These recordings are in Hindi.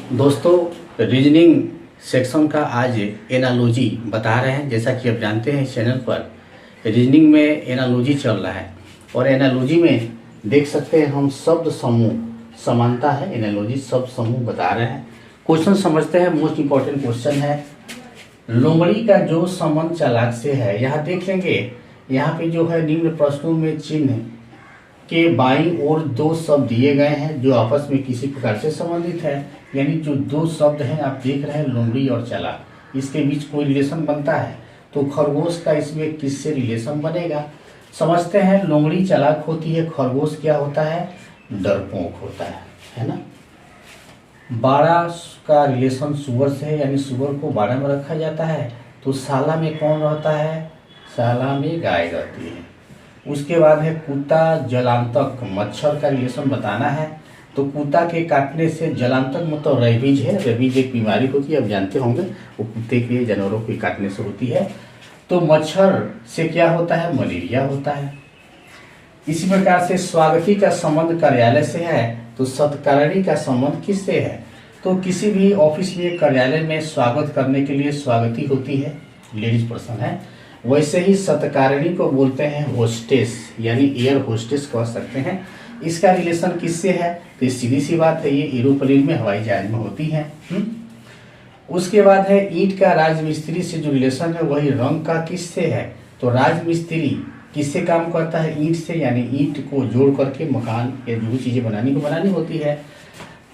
दोस्तों रीजनिंग सेक्शन का आज एनालॉजी बता रहे हैं। जैसा कि आप जानते हैं इस चैनल पर रीजनिंग में एनालॉजी चल रहा है और एनालॉजी में देख सकते हैं हम शब्द समूह समानता है। एनालॉजी शब्द समूह बता रहे हैं। क्वेश्चन समझते हैं। मोस्ट इंपॉर्टेंट क्वेश्चन है लोमड़ी का जो संबंध चालाक से है। यहाँ देख लेंगे, यहाँ पे जो है निम्न प्रश्नों में चिन्ह के बाईं ओर दो शब्द दिए गए हैं जो आपस में किसी प्रकार से संबंधित है। यानी जो दो शब्द हैं आप देख रहे हैं लोमड़ी और चालाक, इसके बीच कोई रिलेशन बनता है तो खरगोश का इसमें किससे रिलेशन बनेगा समझते हैं। लोमड़ी चालाक होती है, खरगोश क्या होता है, डरपोक होता है ना। बाड़ा का रिलेशन सुअर से है, यानी सुअर को बाड़ा में रखा जाता है। तो साला में कौन रहता है, साला में गाय रहती है। उसके बाद है कुत्ता जलांतक, मच्छर का रिलेशन बताना है। तो कुत्ता के काटने से जलांतक मतलब रेबीज है। रेबीज एक बीमारी होती है, आप जानते होंगे, वो कुत्ते के जानवरों के काटने से होती है। तो मच्छर से क्या होता है, मलेरिया होता है। इसी प्रकार से स्वागती का संबंध कार्यालय से है तो सत्कारणी का संबंध किससे है। तो किसी भी ऑफिस में कार्यालय में स्वागत करने के लिए स्वागती होती है, लेडीज पर्सन है। वैसे ही सत्कारणी को बोलते हैं होस्टेस, यानी एयर होस्टेस कह सकते हैं। इसका रिलेशन किससे है, तो सीधी सी बात है, ये एरोप्लेन में हवाई जहाज में होती है। उसके बाद है ईंट का राजमिस्त्री से जो रिलेशन है वही रंग का किससे है। तो राजमिस्त्री किससे काम करता है, ईंट से, यानी ईंट को जोड़ करके मकान या जो भी चीजें बनानी होती है।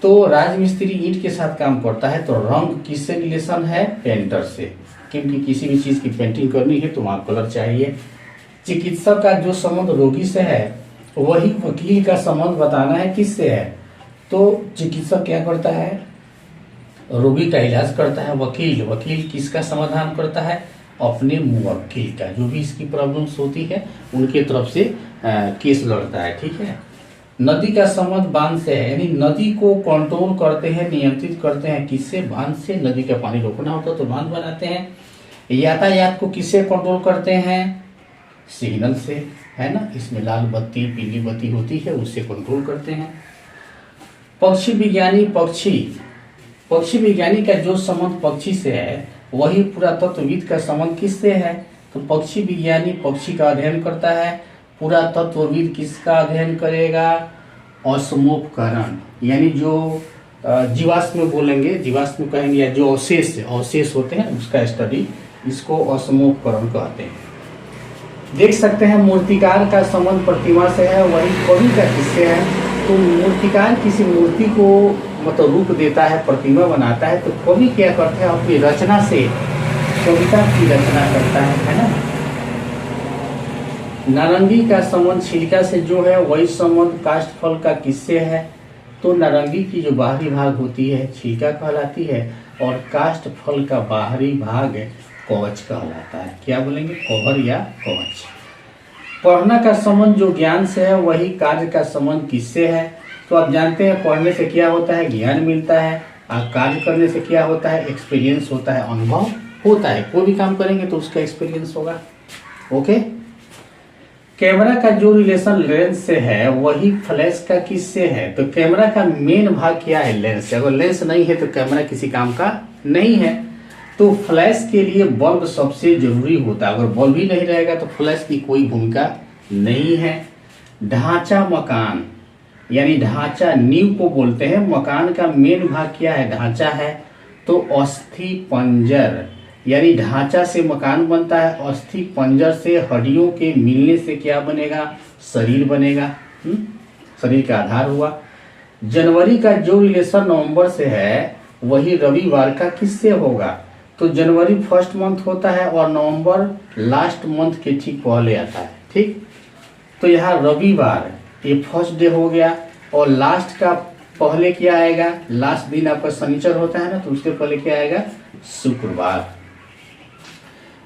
तो राजमिस्त्री ईंट के साथ काम करता है। तो रंग किससे रिलेशन है, पेंटर से, क्योंकि किसी भी चीज की पेंटिंग करनी है तो वहां कलर चाहिए। चिकित्सक का जो संबंध रोगी से है वही वकील का संबंध बताना है किससे है। तो चिकित्सक क्या करता है, रोगी का इलाज करता है। वकील किसका समाधान करता है, अपने मुवक्किल का, जो भी इसकी प्रॉब्लम्स होती है उनके तरफ से केस लड़ता है, ठीक है। नदी का संबंध बांध से है, यानी नदी को कंट्रोल करते हैं, नियंत्रित करते हैं किससे, बांध से। नदी का पानी रोकना होता तो बांध बनाते हैं। यातायात को किससे कंट्रोल करते हैं, सिग्नल से, है ना। इसमें लाल बत्ती पीली बत्ती होती है, उससे कंट्रोल करते हैं। पक्षी विज्ञानी का जो संबंध पक्षी से है वही पुरातत्वविद का संबंध किससे है। तो पक्षी विज्ञानी पक्षी का अध्ययन करता है, पुरातत्वविद किसका अध्ययन करेगा, असमोपकरण, यानी जो जीवाश्म बोलेंगे, जीवाश्म कहेंगे, या जो अवशेष होते हैं उसका स्टडी, इसको असमोपकरण कहते हैं। देख सकते हैं मूर्तिकार का संबंध प्रतिमा से है, वही कवि का किससे है। तो मूर्तिकार किसी मूर्ति को मतलब रूप देता है, प्रतिमा बनाता है। तो कवि क्या करता है, अपनी रचना से कविता की रचना करता है ना। नारंगी का संबंध छिलका से जो है वही संबंध काष्ठ फल का किससे है। तो नारंगी की जो बाहरी भाग होती है छिलका कहलाती है और काष्ठ फल का बाहरी भाग कवच कहलाता है। क्या बोलेंगे, कवर या कवच। पढ़ना का संबंध जो ज्ञान से है वही कार्य का संबंध किससे है। तो आप जानते हैं पढ़ने से क्या होता है, ज्ञान मिलता है, और कार्य करने से क्या होता है, एक्सपीरियंस होता है, अनुभव होता है। कोई भी काम करेंगे तो उसका एक्सपीरियंस होगा। ओके। कैमरा का जो रिलेशन लेंस से है वही फ्लैश का किससे है। तो कैमरा का मेन भाग क्या है, लेंस। अगर लेंस नहीं है तो कैमरा किसी काम का नहीं है। तो फ्लैश के लिए बल्ब सबसे जरूरी होता है। अगर बल्ब ही नहीं रहेगा तो फ्लैश की कोई भूमिका नहीं है। ढांचा मकान, यानी ढांचा नींव को बोलते हैं। मकान का मेन भाग क्या है, ढांचा है। तो अस्थि पंजर, यानी ढांचा से मकान बनता है, अस्थि पंजर से हड्डियों के मिलने से क्या बनेगा, शरीर बनेगा। शरीर का आधार हुआ। जनवरी का जो रिलेशन नवंबर से है वही रविवार का किससे होगा। तो जनवरी फर्स्ट मंथ होता है और नवंबर लास्ट मंथ के ठीक पहले आता है, ठीक। तो यहाँ रविवार ये फर्स्ट डे हो गया और लास्ट का पहले क्या आएगा, लास्ट दिन आपका शनिचर होता है ना, तो उसके पहले क्या आएगा, शुक्रवार।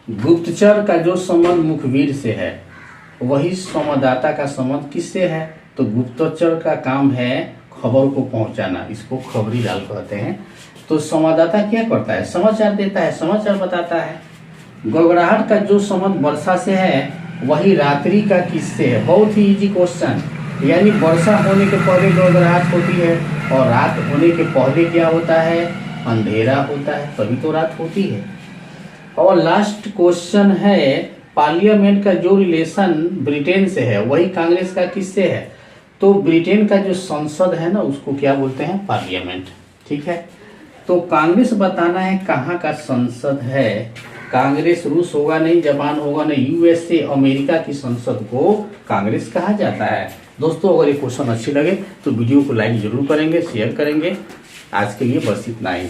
गुप्तचर का जो संबंध मुखबिर से है वही संवाददाता का संबंध किससे है। तो गुप्तचर का काम है खबर को पहुंचाना, इसको खबरी लाल कहते हैं। तो संवाददाता क्या करता है, समाचार देता है, समाचार बताता है। गड़गड़ाहट का जो संबंध वर्षा से है वही रात्रि का किससे है। बहुत ही इजी क्वेश्चन, यानी वर्षा होने के पहले गड़गड़ाहट होती है और रात होने के पहले क्या होता है? अंधेरा होता है, तभी तो रात होती है। और लास्ट क्वेश्चन है, पार्लियामेंट का जो रिलेशन ब्रिटेन से है वही कांग्रेस का किससे है? तो ब्रिटेन का जो संसद है ना उसको क्या बोलते हैं? पार्लियामेंट। ठीक है, तो कांग्रेस बताना है कहाँ का संसद है। कांग्रेस रूस होगा नहीं, जापान होगा नहीं, यूएसए अमेरिका की संसद को कांग्रेस कहा जाता है। दोस्तों अगर ये क्वेश्चन अच्छी लगे तो वीडियो को लाइक जरूर करेंगे, शेयर करेंगे। आज के लिए बस इतना ही।